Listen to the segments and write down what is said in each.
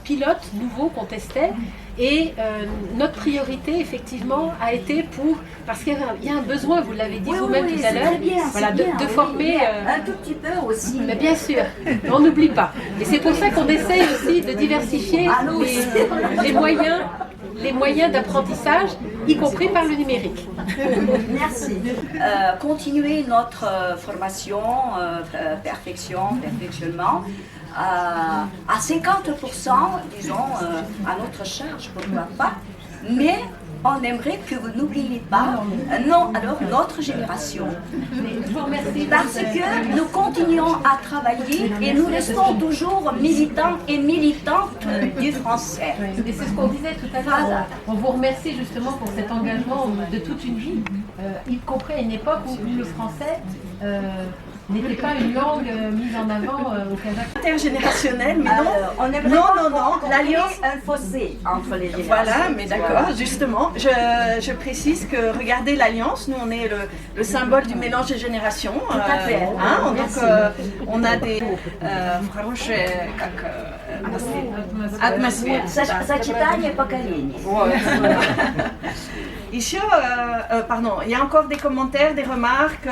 pilote nouveau qu'on testait. Et notre priorité, effectivement, a été parce qu'il y a un besoin, vous l'avez dit vous-même tout à l'heure, voilà, de former... un tout petit peu aussi. Mais bien sûr, on n'oublie pas. Et c'est pour ça qu'on essaye aussi de diversifier les moyens d'apprentissage, y compris par le numérique. Merci. Continuer notre formation, perfectionnement, à 50%, disons, à notre charge, pourquoi pas, mais on aimerait que vous n'oubliez pas, notre génération. Parce que nous continuons à travailler et nous restons toujours militants et militantes du français. Et c'est ce qu'on disait tout à l'heure. Voilà. On vous remercie justement pour cet engagement de toute une vie, y compris à une époque où le français n'était pas une langue mise en avant au Kazakhstan. Intergénérationnel, mais non, l'alliance, un fossé entre les générations. Voilà, mais d'accord, justement, je précise que regardez l'alliance, nous on est le symbole du mélange des générations. Tout à fait. Donc on a des atmosphère. Сочетание поколений. Еще, pardon, il y a encore des commentaires, des remarques.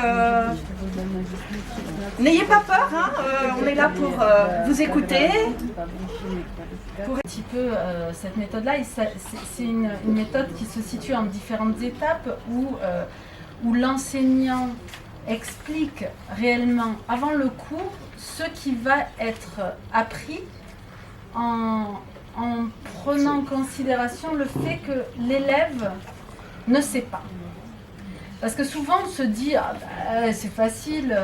N'ayez pas peur, on est là pour vous écouter. Pour un petit peu cette méthode-là, c'est une méthode qui se situe en différentes étapes où l'enseignant explique réellement avant le cours ce qui va être appris en prenant en considération le fait que l'élève ne sait pas. Parce que souvent on se dit c'est facile,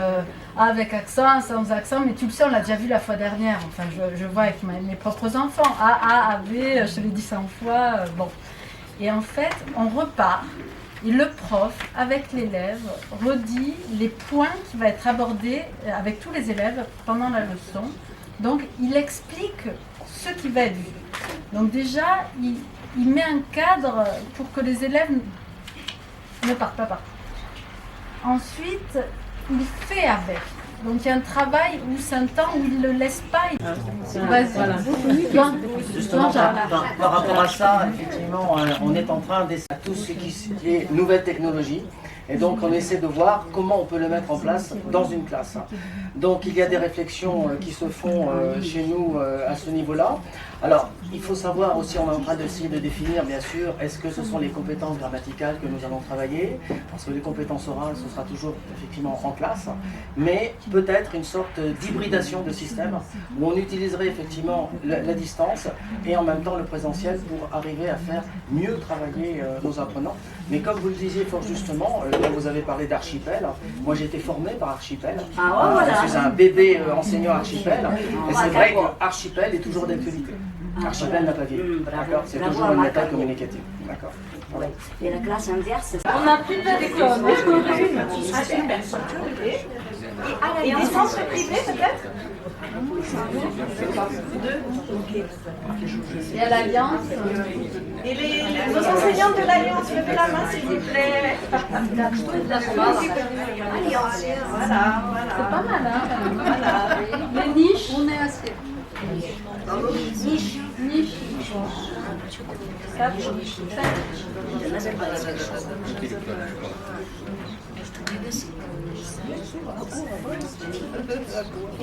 avec accent, sans accent, mais tu le sais, on l'a déjà vu la fois dernière. Enfin, je vois avec mes propres enfants, A, B, je l'ai dit 100 fois, bon. Et en fait, on repart, et le prof, avec l'élève, redit les points qui vont être abordés avec tous les élèves pendant la leçon. Donc, il explique ce qui va être vu. Donc déjà, il met un cadre pour que les élèves ne partent pas partout. Ensuite, il fait avec. Donc il y a un travail où c'est un temps où il ne le laisse pas. Voilà. Justement, par rapport à ça, effectivement, on est en train d'essayer tout ce qui est nouvelle technologie. Et donc on essaie de voir comment on peut le mettre en place dans une classe. Donc il y a des réflexions qui se font chez nous à ce niveau-là. Alors il faut savoir aussi, on est en train d'essayer de définir bien sûr, est-ce que ce sont les compétences grammaticales que nous allons travailler, parce que les compétences orales ce sera toujours effectivement en classe, mais peut-être une sorte d'hybridation de système où on utiliserait effectivement la distance et en même temps le présentiel pour arriver à faire mieux travailler nos apprenants. Mais comme vous le disiez fort justement, quand vous avez parlé d'Archipel, moi j'ai été formé par Archipel, je suis un bébé enseignant Archipel, et c'est vrai que Archipel est toujours d'actualité. Archipel n'a pas vieilli, d'accord, c'est toujours une méthode communicative, d'accord. Et la classe inverse, On n'a plus de téléphone. Et en centre privé peut-être? Et à l'Alliance. Et nos enseignantes de l'Alliance, levez la main s'il vous plaît. Voilà. C'est pas mal, hein? Voilà. Les niches. On est assez. Niche.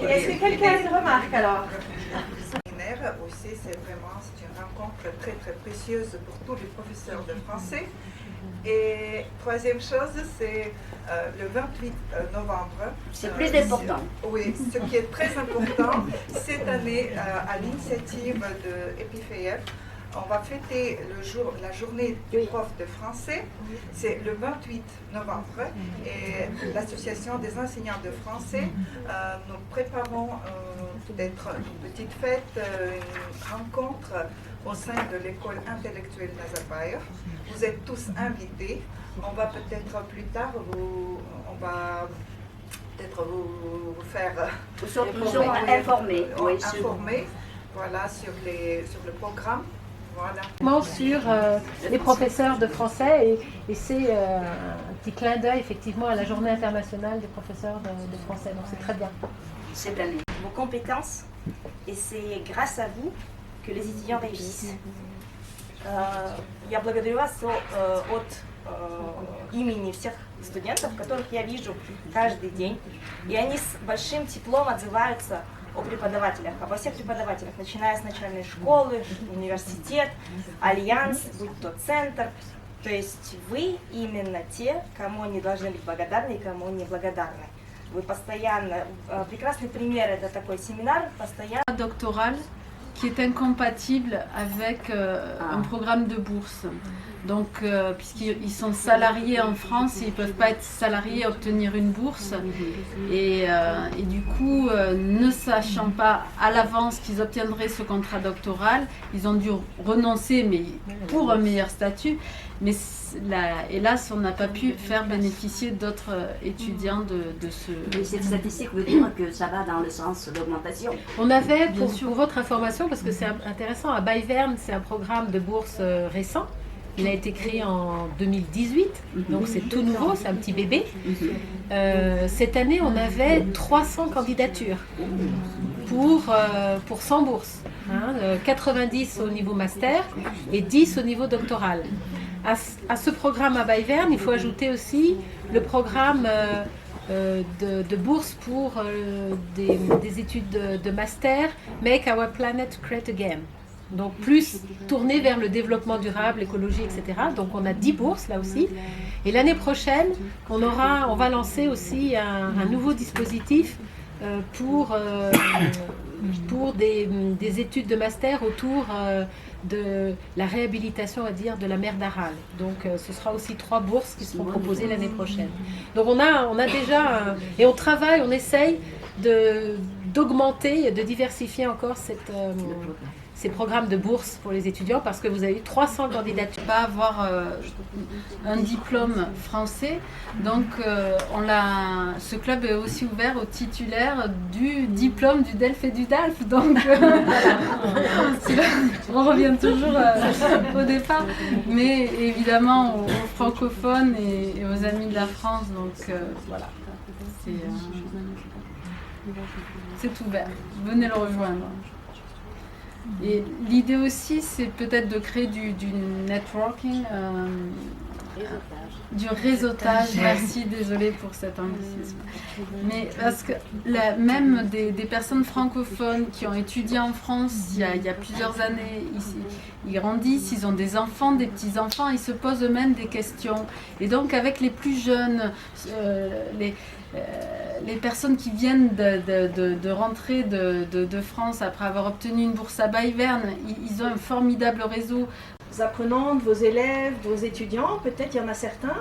Est-ce que quelqu'un a une remarque alors? Aussi, c'est une rencontre très très précieuse pour tous les professeurs de français. Et troisième chose, c'est le 28 novembre. c'est plus important. Oui, ce qui est très important, cette année, à l'initiative de EPIFEF, on va fêter la journée du prof de français. C'est le 28 novembre et l'association des enseignants de français, nous préparons peut-être une petite fête, une rencontre au sein de l'école intellectuelle Nazarbayev. Vous êtes tous invités. On va peut-être plus tard vous faire Informer. voilà, sur le programme. Voilà. Sur les professeurs de français et c'est un petit clin d'œil effectivement à la journée internationale des professeurs de français, donc c'est très bien. Cette année. Vos compétences, et c'est grâce à vous que les étudiants réussissent. Я благодарю вас от имени всех студентов, которых я вижу каждый день, и они с большим теплом отзываются о преподавателях, обо всех преподавателях, начиная с начальной школы, университет, альянс, будь то центр. То есть вы именно те, кому они должны быть благодарны и кому не благодарны. Вы постоянно, прекрасный пример, это такой семинар, постоянно. Doctoral qui est incompatible avec un programme de bourse. Donc, puisqu'ils sont salariés en France, ils ne peuvent pas être salariés et obtenir une bourse. Et du coup, ne sachant pas à l'avance qu'ils obtiendraient ce contrat doctoral, ils ont dû renoncer, mais pour un meilleur statut. Mais hélas, on n'a pas pu faire bénéficier d'autres étudiants de ce... Mais cette statistique veut dire que ça va dans le sens d'augmentation. On avait, pour votre information, parce que c'est intéressant, à Bayverne, c'est un programme de bourse récent. Il a été créé en 2018, donc c'est tout nouveau, c'est un petit bébé. Cette année, on avait 300 candidatures pour 100 bourses. 90 au niveau master et 10 au niveau doctoral. À ce programme à Bayverne, il faut ajouter aussi le programme de bourse pour des études de master, Make Our Planet Great Again. Donc plus tourné vers le développement durable, l'écologie, etc. Donc on a 10 bourses là aussi. Et l'année prochaine, on va lancer aussi un nouveau dispositif pour des études de master autour de la réhabilitation, on va dire, de la mer d'Aral. Donc ce sera aussi 3 bourses qui seront proposées l'année prochaine. Donc on a déjà, et on travaille, on essaye d'augmenter, de diversifier encore ces programmes de bourse pour les étudiants parce que vous avez eu 300 candidatures. Pas avoir un diplôme français, donc ce club est aussi ouvert aux titulaires du diplôme du DELF et du DALF, donc on revient toujours au départ, mais évidemment aux francophones et aux amis de la France, donc voilà, c'est ouvert, venez le rejoindre. Et l'idée aussi, c'est peut-être de créer du networking, du réseautage. Merci, désolée pour cet anglicisme. Mais parce que même des personnes francophones qui ont étudié en France il y a plusieurs années, ils grandissent, ils ont des enfants, des petits-enfants, ils se posent eux-mêmes des questions. Et donc avec les plus jeunes, les personnes qui viennent de rentrer de France après avoir obtenu une bourse à Bayverne, ils ont un formidable réseau. Vos apprenants, de vos élèves, de vos étudiants, peut-être il y en a certains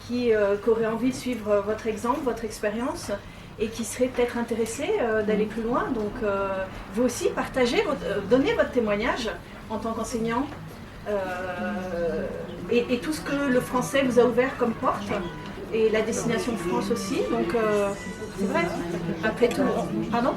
qui auraient envie de suivre votre exemple, votre expérience et qui seraient peut-être intéressés d'aller plus loin. Donc vous aussi partagez, donnez votre témoignage en tant qu'enseignant et tout ce que le français vous a ouvert comme porte. Et la destination de France aussi, donc c'est vrai. Après tout, pardon ?